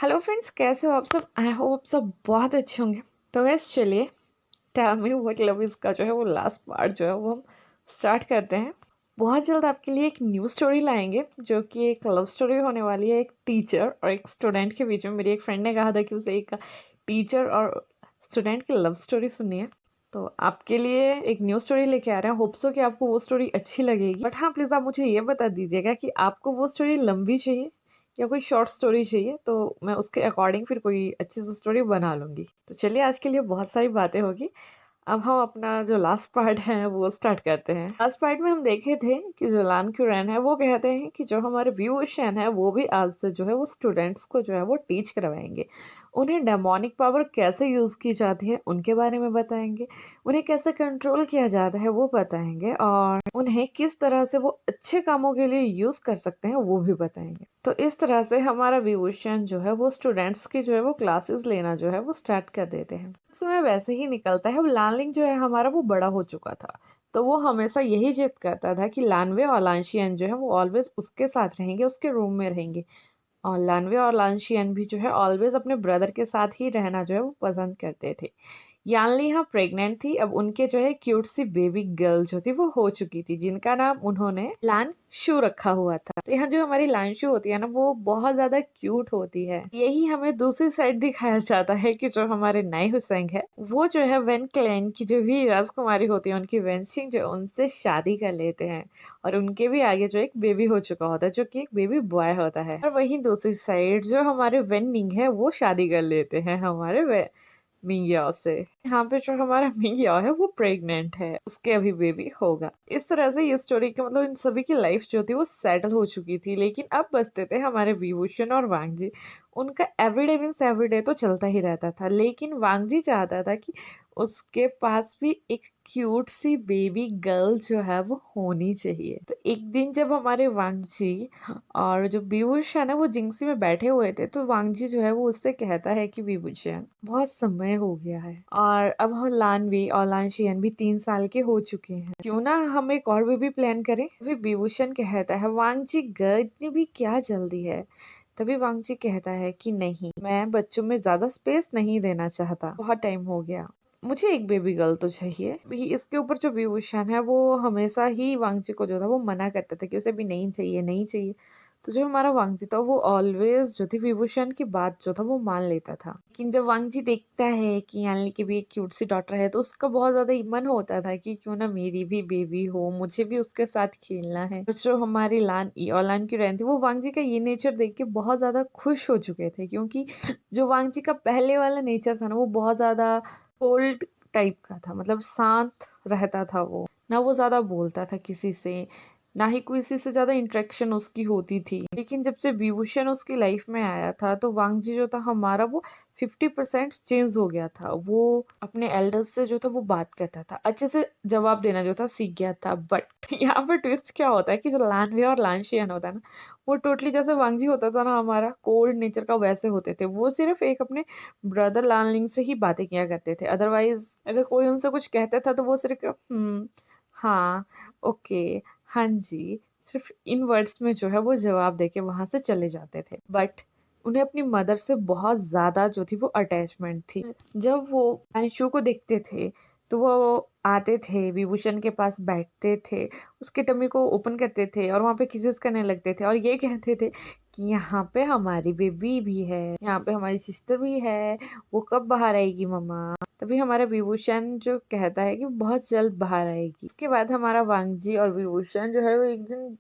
Hello friends, कैसे हो आप सब? आई होप आप सब बहुत अच्छे होंगे। तो गैस चलिए, tell me what love is का जो है वो लास्ट पार्ट जो है वो हम स्टार्ट करते हैं। बहुत जल्द आपके लिए एक न्यू स्टोरी लाएंगे जो कि एक लव स्टोरी होने वाली है, एक टीचर और एक स्टूडेंट के बीच में। मेरी एक फ्रेंड ने कहा था कि उसे एक टीचर और स्टूडेंट की लव स्टोरी सुननी है, तो आपके लिए एक न्यू स्टोरी लेके आ रहे हैं। होप सो कि आपको वो स्टोरी अच्छी लगेगी। बट हाँ, प्लीज़ आप मुझे ये बता दीजिएगा कि आपको वो स्टोरी लंबी चाहिए या कोई शॉर्ट स्टोरी चाहिए, तो मैं उसके अकॉर्डिंग फिर कोई अच्छी सी स्टोरी बना लूँगी। तो चलिए, आज के लिए बहुत सारी बातें होगी। अब हम अपना जो लास्ट पार्ट है वो स्टार्ट करते हैं। लास्ट पार्ट में हम देखे थे कि जो लान क्यूरैन है वो कहते हैं कि जो हमारे व्यूशन है वो भी आज से जो है वो स्टूडेंट्स को जो है वो टीच करवाएंगे। उन्हें डेमोनिक पावर कैसे यूज़ की जाती है उनके बारे में बताएंगे, उन्हें कैसे कंट्रोल किया जाता है वो बताएंगे, और उन्हें किस तरह से वो अच्छे कामों के लिए यूज़ कर सकते हैं वो भी बताएंगे। तो इस तरह से हमारा व्यूशन जो है वो स्टूडेंट्स की जो है वो क्लासेस लेना जो है वो स्टार्ट कर देते हैं। समय वैसे ही निकलता है। अब लानलिंग जो है हमारा वो बड़ा हो चुका था, तो वो हमेशा यही जिद करता था कि लानवे और लांशियन जो है वो ऑलवेज उसके साथ रहेंगे, उसके रूम में रहेंगे। और लानवे और लांशियन भी जो है ऑलवेज अपने ब्रदर के साथ ही रहना जो है वो पसंद करते थे। यानली यहाँ प्रेग्नेंट थी। अब उनके जो है क्यूट सी बेबी गर्ल जो थी वो हो चुकी थी, जिनका नाम उन्होंने लान शू रखा हुआ था। तो यहाँ जो हमारी लान शू होती है ना, वो बहुत ज्यादा क्यूट होती है। यही हमें दूसरी साइड दिखाया जाता है कि जो हमारे नाई हुसैंग है वो जो है वेन क्लैन की जो भी राजकुमारी होती है, उनकी वेंसिंग जो उनसे शादी कर लेते हैं, और उनके भी आगे जो एक बेबी हो चुका होता है जो कि एक बेबी बॉय होता है। और वहीं दूसरी साइड जो हमारे वेन निंग है वो शादी कर लेते हैं हमारे मिंगियाओ से। यहाँ पे जो हमारा मिंगियाओ है वो प्रेग्नेंट है, उसके अभी बेबी होगा। इस तरह से ये स्टोरी के मतलब इन सभी की लाइफ जो थी वो सेटल हो चुकी थी। लेकिन अब बचते थे हमारे विभूषण और वांगजी। उनका एवरीडे मीन्स एवरीडे तो चलता ही रहता था, लेकिन वांगजी चाहता था कि उसके पास भी एक क्यूट सी बेबी गर्ल जो है वो होनी चाहिए। तो एक दिन जब हमारे वांगजी और जो विभूषण है वो जिंगसी में बैठे हुए थे, तो वांगजी जो है वो उससे कहता है कि विभूषण, बहुत समय हो गया है और अब हम लानवी और लानशियन भी 3 साल के हो चुके हैं, क्यों ना हम एक और बेबी प्लान करें। अभी विभूषण कहता है, वांगजी ग इतनी भी क्या जल्दी है। तभी वांगजी कहता है कि नहीं, मैं बच्चों में ज्यादा स्पेस नहीं देना चाहता, बहुत टाइम हो गया, मुझे एक बेबी गर्ल तो चाहिए भी। इसके ऊपर जो विभूषण है वो हमेशा ही वांगजी को जो था वो मना करता था कि उसे भी नहीं चाहिए, नहीं चाहिए। तो जो हमारा वांगजी था वो ऑलवेज जो थी विभूषण की बात जो था वो मान लेता था। लेकिन जब वांगजी देखता है कि यानली की भी एक क्यूट सी डॉटर है, तो उसका बहुत ज्यादा मन होता था कि क्यों ना मेरी भी बेबी हो, मुझे भी उसके साथ खेलना है। तो जो हमारी लान ई और लान की रहन थी, वो वांगजी का ये नेचर देख के बहुत ज्यादा खुश हो चुके थे, क्योंकि जो वांगजी का पहले वाला नेचर था ना वो बहुत ज्यादा कोल्ड टाइप का था। मतलब शांत रहता था वो, ना वो ज्यादा बोलता था किसी से, ना ही किसी से ज्यादा इंटरेक्शन उसकी होती थी। लेकिन जब से विभूषण उसकी लाइफ में आया था, तो वांगजी जो था हमारा वो 50% चेंज हो गया था। वो अपने एल्डर्स से जो था वो बात करता था, अच्छे से जवाब देना जो था सीख गया था। बट यहाँ पर ट्विस्ट क्या होता है कि जो लानवे और लानशियन होता है ना, वो टोटली जैसे वांगजी होता था ना हमारा कोल्ड नेचर का, वैसे होते थे। वो सिर्फ एक अपने ब्रदर लानलिंग से ही बातें किया करते थे। अदरवाइज अगर कोई उनसे कुछ कहता था तो वो सिर्फ हाँ, ओके, हाँ जी, सिर्फ इन वर्ड्स में जो है वो जवाब देके वहां से चले जाते थे। बट उन्हें अपनी मदर से बहुत ज्यादा जो थी वो अटैचमेंट थी। जब वो अंशु को देखते थे तो वो आते थे, विभूषण के पास बैठते थे, उसके टमी को ओपन करते थे और वहां पे किसेस करने लगते थे, और ये कहते थे कि यहाँ पे हमारी बेबी भी है, यहाँ पे हमारी सिस्टर भी है, वो कब बाहर आएगी मम्मा। तभी हमारा विभूषण जो कहता है कि बहुत जल्द बाहर आएगी। इसके बाद हमारा वांगजी और विभूषण जो है वो एक दिन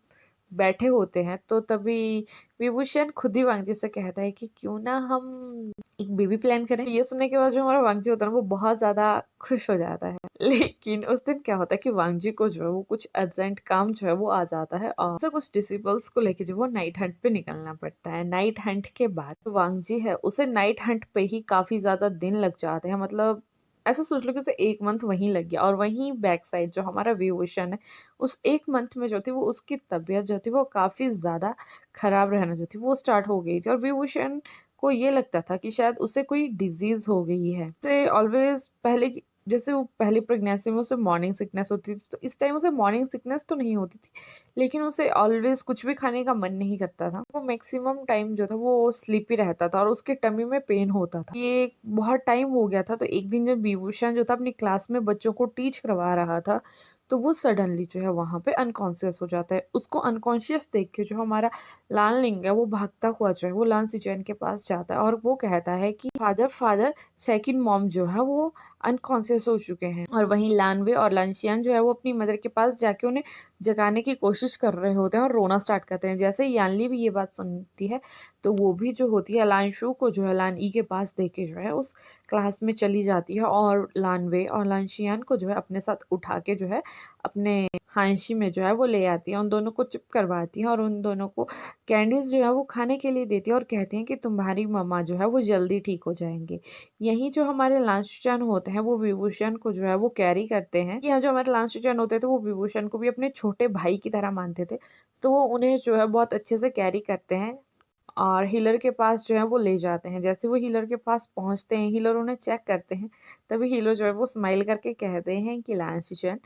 बैठे होते हैं, तो तभी विभूषण खुद ही वांगजी से कहता है कि क्यों ना हम एक बेबी प्लान करें। ये सुनने के बाद जो हमारा वांगजी होता है ना वो बहुत ज्यादा खुश हो जाता है। लेकिन उस दिन क्या होता है कि वांगजी को जो है वो कुछ अर्जेंट काम जो है वो आ जाता है, और उसे कुछ डिसिपल्स को लेके जो वो नाइट हंट पे निकलना पड़ता है। नाइट हंट के बाद वांगजी है उसे नाइट हंट पे ही काफी ज्यादा दिन लग जाते हैं। मतलब ऐसा सोच लो कि उसे 1 मंथ वहीं लग गया, और वहीं बैक साइड जो हमारा विभूषण है, उस 1 मंथ में जो थी वो उसकी तबीयत जो थी वो काफी ज्यादा खराब रहना जो थी वो स्टार्ट हो गई थी। और विभूषण को ये लगता था कि शायद उसे कोई डिजीज हो गई है। तो ऑलवेज पहले जैसे वो पहली प्रेगनेंसी में उसे मॉर्निंग सिकनेस होती थी, तो इस टाइम उसे मॉर्निंग सिकनेस तो नहीं होती थी, लेकिन उसे ऑलवेज कुछ भी खाने का मन नहीं करता था। वो मैक्सिमम टाइम जो था वो स्लीपी रहता था और उसके टमी में पेन होता था। ये बहुत टाइम हो गया था, तो एक दिन जब विभूषण जो था अपनी क्लास में बच्चों को टीच करवा रहा था, तो वो सडनली जो है वहाँ पे अनकॉन्शियस हो जाता है। उसको अनकॉन्शियस देख के जो हमारा लान लिंग है वो भागता हुआ जो है वो लान सिचुएन के पास जाता है और वो कहता है कि फादर फादर सेकंड मॉम जो है वो अनकॉन्शियस हो चुके हैं। और वहीं लानवे और लानशियान जो है वो अपनी मदर के पास जाके उन्हें जगाने की कोशिश कर रहे होते हैं और रोना स्टार्ट करते हैं। जैसे ही यानली भी ये बात सुनती है, तो वो भी जो होती है लानशु को जो है लान ई के पास देके जो है उस क्लास में चली जाती है और लानवे और लानशियान को जो है अपने साथ उठा के जो है अपने हांशी में जो है वो ले आती है, उन दोनों को चुप करवाती है और उन दोनों को कैंडीज जो है वो खाने के लिए देती है और कहती हैं कि तुम्हारी मम्मा जो है वो जल्दी ठीक हो जाएंगे। यही जो हमारे लांशुचैन होते हैं वो विभूषण को जो है वो कैरी करते हैं। यहाँ जो हमारे लांशुचैन होते थे वो विभूषण को भी अपने छोटे भाई की तरह मानते थे, तो वो उन्हें जो है बहुत अच्छे से कैरी करते हैं और हीलर के पास जो है वो ले जाते हैं। जैसे वो हीलर के पास पहुंचते हैं, हीलर उन्हें चेक करते हैं, तभी हीलर जो है वो स्माइल करके कहते हैं कि लांशुचैन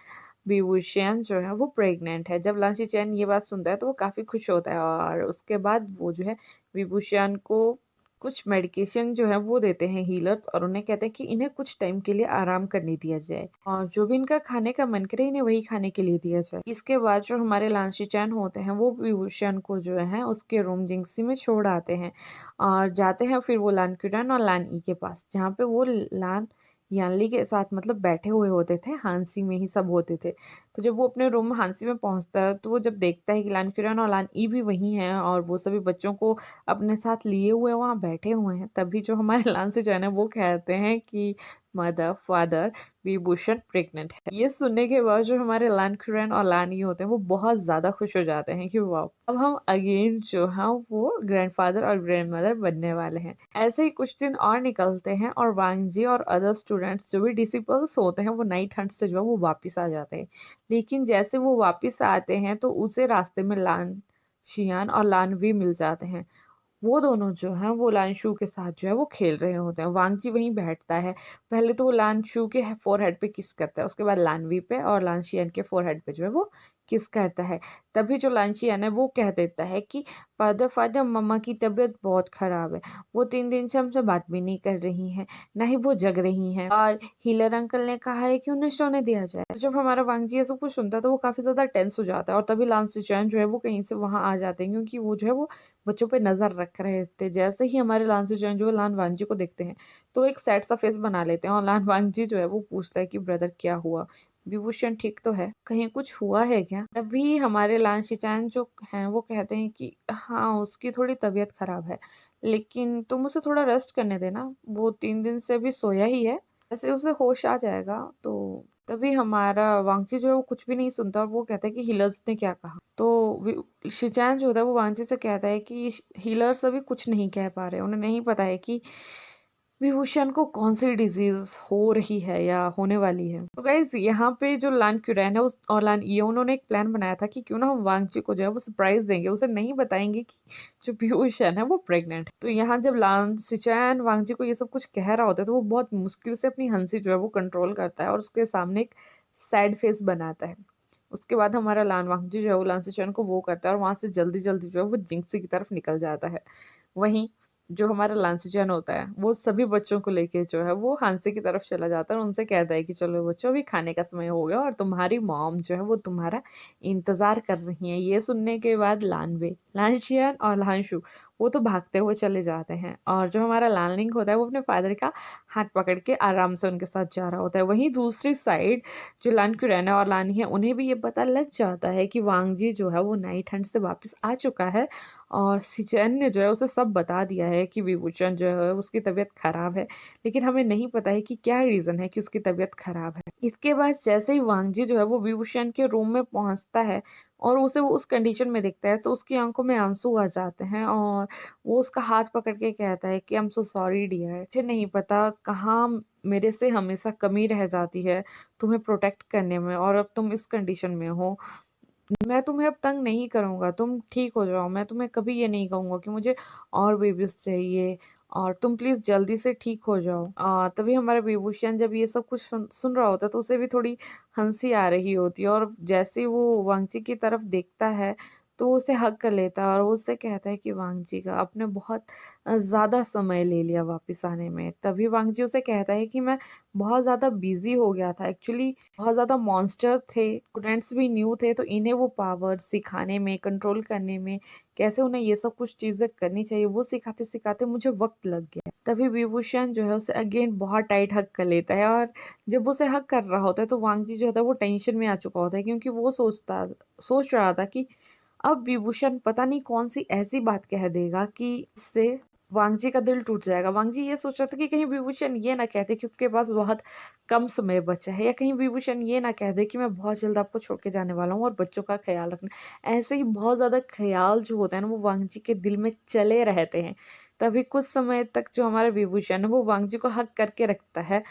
विभूषण जो है वो प्रेग्नेंट है। जब लांशुचैन ये बात सुनता है तो वो काफ़ी खुश होता है और उसके बाद वो जो है विभूषण को कुछ मेडिकेशन जो है वो देते हैं हीलर्स और उन्हें कहते हैं कि इन्हें कुछ टाइम के लिए आराम करने दिया जाए और जो भी इनका खाने का मन करे इन्हें वही खाने के लिए दिया जाए। इसके बाद जो हमारे लांशीचैन होते हैं वो विभूषण को जो है उसके रूम जिंक्सी में छोड़ आते हैं और जाते हैं फिर वो लान क्यूरन और लान ई के पास, जहाँ पे वो लान यानली के साथ मतलब बैठे हुए होते थे, हांसी में ही सब होते थे। तो जब वो अपने रूम हांसी में पहुंचता है तो वो जब देखता है कि लान क्यूरन और लान ई भी वही हैं और वो सभी बच्चों को अपने साथ लिए हुए वहाँ बैठे हुए हैं, तभी जो हमारे लांसी जैन है वो कहते हैं कि मदर फादर विभूषण प्रेग्नेंट है। ये सुनने के बाद जो हमारे लान खुरैन और लान ये होते हैं वो बहुत ज्यादा खुश हो जाते हैं कि वाह, अब हम अगेन जो है वो ग्रैंडफादर और ग्रैंड मदर बनने वाले हैं। ऐसे ही कुछ दिन और निकलते हैं और वांगजी और अदर स्टूडेंट्स जो भी डिसिपल्स होते हैं वो नाइट हंट से जो है वो वापिस आ जाते हैं। लेकिन जैसे वो वापिस आते हैं तो उसे रास्ते में लान शियान और लानवी मिल जाते हैं। वो दोनों जो हैं वो लानशू के साथ जो है वो खेल रहे होते हैं। वांगजी वहीं बैठता है, पहले तो वो लानशू के फोरहेड पे किस करता है, उसके बाद लानवी पे और लानशियन के फोरहेड पे जो है वो किस करता है। तभी जो लानशियन है वो कह देता है कि फादर फादर मम्मा की तबीयत बहुत खराब है, वो 3 दिन से हमसे बात भी नहीं कर रही हैं, ना ही वो जग रही हैं और हीलर अंकल ने कहा है कि उन्हें सोने दिया जाए। तो जब हमारा वांगजी ये सब कुछ सुनता है तो वो काफी ज्यादा टेंस हो जाता है और तभी लानशियन जो है वो कहीं से वहां आ जाते हैं, क्योंकि वो जो है वो बच्चों पे नजर रख रहे थे। जैसे ही हमारे लांसी जो है लान वांगजी को देखते हैं तो एक सैड सा फेस बना लेते हैं और लान वांगजी जो है वो पूछता है कि ब्रदर क्या हुआ, विभूषण ठीक तो है, कहीं कुछ हुआ है क्या। तभी हमारे लान शिचान जो हैं वो कहते हैं कि हाँ उसकी थोड़ी तबीयत खराब है, लेकिन तुम उसे थोड़ा रेस्ट करने देना, वो 3 दिन से भी सोया ही है, ऐसे उसे होश आ जाएगा। तो तभी हमारा वांगची जो है वो कुछ भी नहीं सुनता और वो कहता है कि हीलर्स ने क्या कहा। तो शिचैन जो होता है वो वांगची से कहता है कि हीलर्स अभी कुछ नहीं कह पा रहे, उन्हें नहीं पता है कि विभूषण को कौन सी डिजीज हो रही है या होने वाली है। तो गाइज यहाँ पे जो लान क्यूरैन है उस और लान ये उन्होंने एक प्लान बनाया था कि क्यों ना हम वांगची को जो है वो सरप्राइज देंगे, उसे नहीं बताएंगे कि जो विभूषण है वो प्रेग्नेंट। तो यहाँ जब लान सिचैन वांगची को ये सब कुछ कह रहा होता है तो वो बहुत मुश्किल से अपनी हंसी जो है वो कंट्रोल करता है और उसके सामने एक सैड फेस बनाता है। उसके बाद हमारा लान वांगजी जो है वो लान सिचैन को वो करता है और वहां से जल्दी जल्दी जो है वो जिंक्सी की तरफ निकल जाता है। वहीं जो हमारा लांसीजन होता है वो सभी बच्चों को लेके जो है वो हांसी की तरफ चला जाता है और उनसे कहता है कि चलो बच्चों अभी खाने का समय हो गया और तुम्हारी मॉम जो है वो तुम्हारा इंतजार कर रही है। ये सुनने के बाद लानवे लानशियन और लानशु वो तो भागते हुए चले जाते हैं और जो हमारा लानलिंग होता है वो अपने फादर का हाथ पकड़ के आराम से उनके साथ जा रहा होता है। वहीं दूसरी साइड जो लान क्यूरैना और लानी है उन्हें भी ये पता लग जाता है कि वांगजी जो है वो नाइट हंट से वापस आ चुका है और सिचैन ने जो है उसे सब बता दिया है कि विभूषण जो है उसकी तबीयत खराब है, लेकिन हमें नहीं पता है कि क्या रीजन है कि उसकी तबीयत खराब है। इसके बाद जैसे ही वांगजी जो है वो विभूषण के रूम में पहुंचता है और उसे वो उस कंडीशन में देखता है तो उसकी आंखों में आंसू आ जाते हैं और वो उसका हाथ पकड़ के कहता है कि I am so sorry dear, मुझे नहीं पता कहाँ मेरे से हमेशा कमी रह जाती है तुम्हें प्रोटेक्ट करने में और अब तुम इस कंडीशन में हो। मैं तुम्हें अब तंग नहीं करूंगा, तुम ठीक हो जाओ, मैं तुम्हें कभी ये नहीं कहूंगा कि मुझे और बेबीज चाहिए और तुम प्लीज़ जल्दी से ठीक हो जाओ। तभी हमारा विभूषण जब ये सब कुछ सुन रहा होता है तो उसे भी थोड़ी हंसी आ रही होती है, और जैसे ही वो वांगची की तरफ देखता है तो वो उसे हग कर लेता है और वो उससे कहता है कि वांगची का आपने बहुत ज़्यादा समय ले लिया वापस आने में। तभी वांगची उसे कहता है कि मैं बहुत ज़्यादा बिजी हो गया था, एक्चुअली बहुत ज़्यादा मॉन्स्टर थे, स्टूडेंट्स भी न्यू थे, तो इन्हें वो पावर सिखाने में, कंट्रोल करने में, कैसे उन्हें ये सब कुछ चीज़ें करनी चाहिए, वो सिखाते सिखाते मुझे वक्त लग गया। तभी विभूषण जो है उसे अगेन बहुत टाइट हग कर लेता है, और जब वो उसे हग कर रहा होता है तो वांगजी जो होता है वो टेंशन में आ चुका होता है, क्योंकि वो सोच रहा था कि अब विभूषण पता नहीं कौन सी ऐसी बात कह देगा कि इससे वांगजी का दिल टूट जाएगा। वांगजी ये सोच रहा था कि कहीं विभूषण ये ना कह दे कि उसके पास बहुत कम समय बचा है, या कहीं विभूषण ये ना कह दे कि मैं बहुत जल्द आपको छोड़ के जाने वाला हूँ और बच्चों का ख्याल रखना। ऐसे ही बहुत ज़्यादा ख्याल जो होता है ना वो वांगजी के दिल में चले रहते हैं। तभी कुछ समय तक जो हमारा विभूषण है वो वांगजी को हग करके रखता है,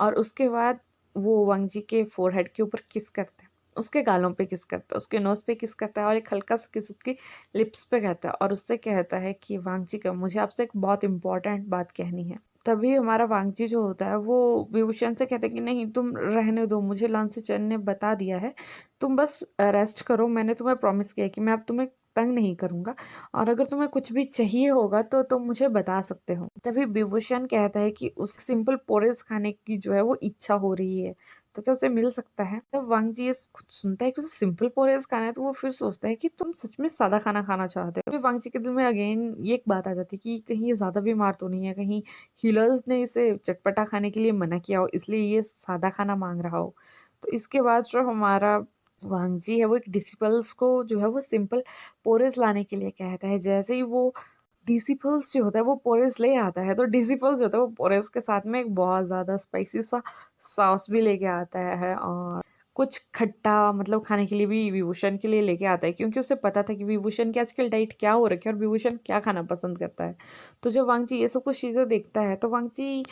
और उसके बाद वो वांगजी के फोरहेड के ऊपर किस करता है, उसके गालों पे किस करता है, उसके नोज पे किस करता है, और एक हल्का सा किस उसकी लिप्स पे करता है, और उससे कहता है कि वांगजी का मुझे आपसे एक बहुत इंपॉर्टेंट बात कहनी है। तभी हमारा वांगजी जो होता है वो विभूषण से कहता है कि नहीं तुम रहने दो, मुझे लान से चंद ने बता दिया है, तुम बस रेस्ट करो, मैंने तुम्हें प्रॉमिस किया है कि मैं अब तुम्हें तंग नहीं करूंगा, और अगर तुम्हें कुछ भी चाहिए होगा तो तुम मुझे बता सकते हो। तभी विभूषण कहता है कि उस सिंपल पोरेज खाने की जो है वो इच्छा हो रही है, तो क्या उसे मिल सकता है। जब वांगजी ये खुद सुनता है कि उसे सिंपल पोरेज खाना है तो वो फिर सोचता है कि तुम सच में सादा खाना खाना चाहते हो। फिर वांगजी के दिल में अगेन ये एक बात आ जाती है कि कहीं ये ज्यादा बीमार तो नहीं है, कहीं हीलर्स ने इसे चटपटा खाने के लिए मना किया हो इसलिए ये सादा खाना मांग रहा हो। तो इसके बाद जो हमारा वांगजी है वो एक डिसिपल्स को जो है वो सिंपल पोरेज लाने के लिए कहता है। जैसे ही वो डिसिपल्स जो होता है वो पोरेस ले आता है, तो डिसिपल्स जो होता है वो पोरेस के साथ में एक बहुत ज़्यादा स्पाइसी सा सॉस भी लेके आता है, और कुछ खट्टा मतलब खाने के लिए भी विभूषण के लिए लेके आता है, क्योंकि उसे पता था कि विभूषण की आजकल डाइट क्या हो रखी है और विभूषण क्या खाना पसंद करता है। तो जब वांगजी ये सब कुछ चीज़ें देखता है तो वांगजी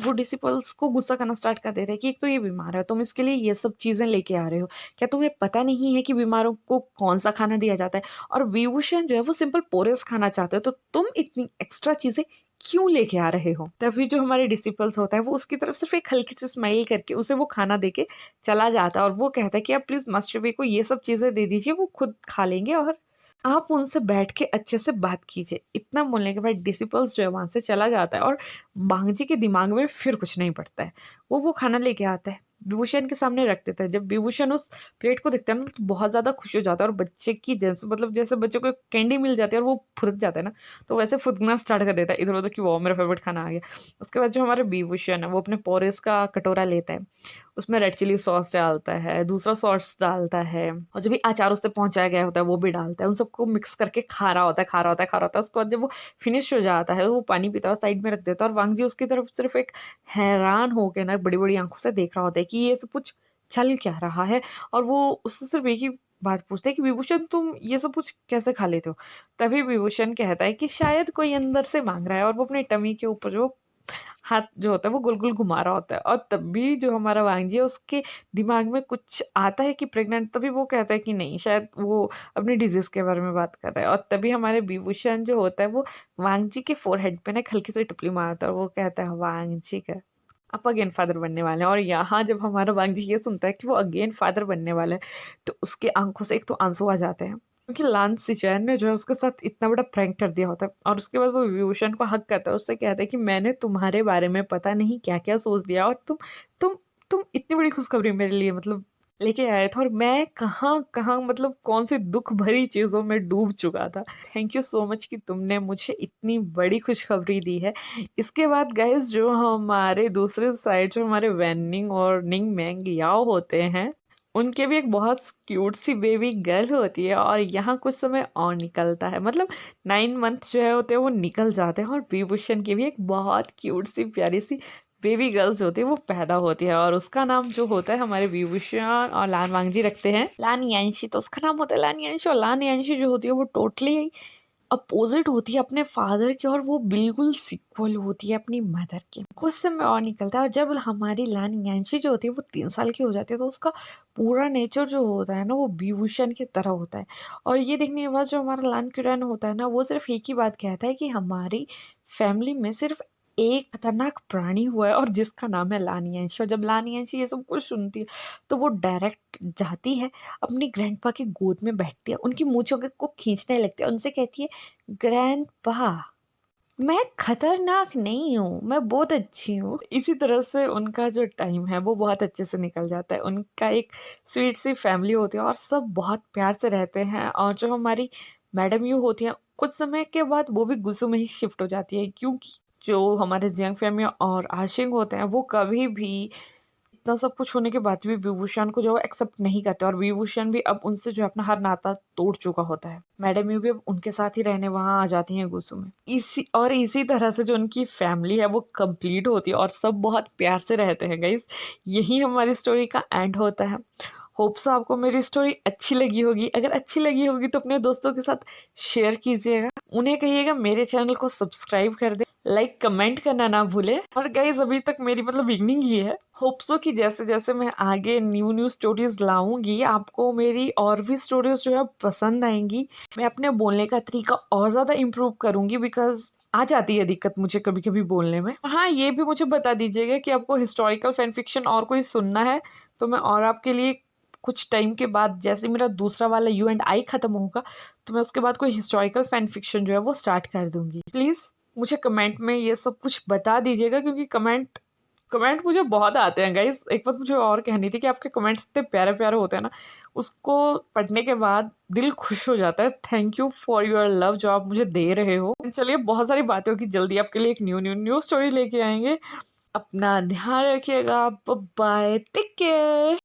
वो डिसिपल्स को गुस्सा करना स्टार्ट कर देता है कि एक तो ये बीमार है, तुम इसके लिए ये सब चीज़ें लेके आ रहे हो, क्या तुम्हें पता नहीं है कि बीमारों को कौन सा खाना दिया जाता है, और विभूषण जो है वो सिंपल पोरेस खाना चाहते हो, तो तुम इतनी एक्स्ट्रा चीजें क्यों लेके आ रहे हो। तभी जो हमारे डिसिपल्स होता है वो उसकी तरफ सिर्फ एक हल्की सी स्माइल करके उसे वो खाना देके चला जाता है, और वो कहता है कि आप प्लीज मास्टर बे को ये सब चीजें दे दीजिए, वो खुद खा लेंगे और आप उनसे बैठ के अच्छे से बात कीजिए। इतना बोलने के बाद डिसिपल्स जो है वहां से चला जाता है, और बांगजी के दिमाग में फिर कुछ नहीं पड़ता है। वो खाना लेके आता है, विभूषण के सामने रख देता है। जब विभूषण उस प्लेट को देखता है ना तो बहुत ज्यादा खुश हो जाता है, और बच्चे की जैसे मतलब जैसे बच्चे को कैंडी मिल जाती है और वो फुदक जाता है ना, तो वैसे फुदकना स्टार्ट कर देता है इधर उधर कि वो मेरा फेवरेट खाना आ गया। उसके बाद जो हमारे विभूषण है वो अपने पोरेस का कटोरा लेता है, उसमें रेड चिली सॉस डालता है, दूसरा सॉस डालता है, और जो भी अचार उससे पहुंचाया गया होता है वो भी डालता है, उन सबको मिक्स करके खा रहा होता है, खा रहा होता है, खा रहा होता है। उसके बाद जब वो फिनिश हो जाता है वो पानी पीता है, साइड में रख देता है, और वांगजी उसकी तरफ सिर्फ एक हैरान होकर ना बड़ी बड़ी आंखों से देख रहा होता है कि ये सब कुछ चल क्या रहा है। और वो उससे सिर्फ एक ही बात पूछते हैं कि विभूषण तुम ये सब कुछ कैसे खा लेते हो। तभी विभूषण कहता है कि शायद कोई अंदर से मांग रहा है, और वो अपनी टमी के ऊपर जो हाथ जो होता है वो गोल गोल घुमा रहा होता है, और तभी जो हमारा वांगजी है उसके दिमाग में कुछ आता है कि प्रेग्नेंट, तभी वो कहता है कि नहीं शायद वो अपनी डिजीज के बारे में बात कर रहा है। और तभी हमारे विभूषण जो होता है वो वांगजी के फोरहेड पे ना एक हल्की सी टिपली मारता है, और वो कहता है वांगजी का आप अगेन फादर बनने वाले हैं। और यहाँ जब हमारा वांगजी ये सुनता है कि वो अगेन फादर बनने वाला है तो उसके आंखों से एक तो आंसू आ जाते हैं, क्योंकि लांस सिचैन ने जो है उसके साथ इतना बड़ा प्रैंक कर दिया होता है। और उसके बाद वो विभूषण को हक करता है, उससे कहता है कि मैंने तुम्हारे बारे में पता नहीं क्या क्या सोच दिया, और तुम तुम इतनी बड़ी खुशखबरी मेरे लिए मतलब लेके आए थे, और मैं कहाँ कहाँ मतलब कौन सी दुख भरी चीज़ों में डूब चुका था। थैंक यू सो मच कि तुमने मुझे इतनी बड़ी खुशखबरी दी है। इसके बाद गाइस जो हमारे दूसरे साइड जो हमारे वैनिंग और निंग मैंग याओ होते हैं, उनके भी एक बहुत क्यूट सी बेबी गर्ल होती है, और यहाँ कुछ समय और निकलता है, मतलब 9 मंथ जो है होते हैं वो निकल जाते हैं, और विभूषण की भी एक बहुत क्यूट सी प्यारी सी बेबी गर्ल्स होती है वो पैदा होती है, और उसका नाम जो होता है हमारे विभूषण और लान वांगजी रखते हैं लान यांशी। तो उसका नाम होता है लान यांशी, और लान यांशी जो होती है वो टोटली अपोजिट होती है अपने फादर की, और वो बिल्कुल सिक्वल होती है अपनी मदर की। कुछ समय और निकलता है, और जब हमारी लान यांशी जो होती है वो 3 साल की हो जाती है तो उसका पूरा नेचर जो होता है ना वो विभूषण की तरह होता है। और ये देखने के बाद जो हमारा लान क्यूरन होता है ना वो सिर्फ एक ही बात कहता है कि हमारी फैमिली में सिर्फ एक खतरनाक प्राणी हुआ है और जिसका नाम है लानियंशी। और जब लानियंशी ये सब कुछ सुनती है तो वो डायरेक्ट जाती है, अपनी ग्रैंडपा की गोद में बैठती है, उनकी मूंछों को खींचने लगती है, उनसे कहती है, ग्रैंडपा मैं खतरनाक नहीं हूँ, मैं बहुत अच्छी हूँ। इसी तरह से उनका जो टाइम है वो बहुत अच्छे से निकल जाता है। उनका एक स्वीट सी फैमिली होती है और सब बहुत प्यार से रहते हैं। और जो हमारी मैडम यू होती हैं, कुछ समय के बाद वो भी गुस्सों में ही शिफ्ट हो जाती है, क्योंकि जो हमारे जियांग फैमिली और आशिंग होते हैं वो कभी भी इतना सब कुछ होने के बाद भी विभूषण को जो एक्सेप्ट नहीं करते, और विभूषण भी अब उनसे जो है अपना हर नाता तोड़ चुका होता है। मैडम यू भी अब उनके साथ ही रहने वहां आ जाती हैं गुस्सों में। इसी तरह से जो उनकी फैमिली है वो कंप्लीट होती है और सब बहुत प्यार से रहते हैं गाइस। यही हमारी स्टोरी का एंड होता है। होप सो आपको मेरी स्टोरी अच्छी लगी होगी। अगर अच्छी लगी होगी तो अपने दोस्तों के साथ शेयर कीजिएगा, उन्हें कहिएगा मेरे चैनल को सब्सक्राइब कर दे, लाइक कमेंट करना ना भूले। और गाइज अभी तक मेरी बिगनिंग ही है। होप सो कि जैसे जैसे मैं आगे न्यू स्टोरीज लाऊंगी आपको मेरी और भी स्टोरीज जो है पसंद आएंगी। मैं अपने बोलने का तरीका और ज़्यादा इम्प्रूव करूंगी, बिकॉज आ जाती है दिक्कत मुझे कभी कभी बोलने में। हाँ, ये भी मुझे बता दीजिएगा कि आपको हिस्टोरिकल फैन फिक्शन और कोई सुनना है तो मैं और आपके लिए कुछ टाइम के बाद, जैसे मेरा दूसरा वाला यू एंड आई खत्म होगा, तो मैं उसके बाद कोई हिस्टोरिकल फैन फिक्शन जो है वो स्टार्ट कर दूंगी। प्लीज़ मुझे कमेंट में ये सब कुछ बता दीजिएगा, क्योंकि कमेंट मुझे बहुत आते हैं गाइस। एक बात मुझे और कहनी थी कि आपके कमेंट्स इतने प्यारे प्यारे होते हैं ना, उसको पढ़ने के बाद दिल खुश हो जाता है। Thank you for your love जो आप मुझे दे रहे हो। चलिए, बहुत सारी बातें होगी, जल्दी आपके लिए एक न्यू स्टोरी लेके आएंगे। अपना ध्यान रखिएगा। Bye, take care.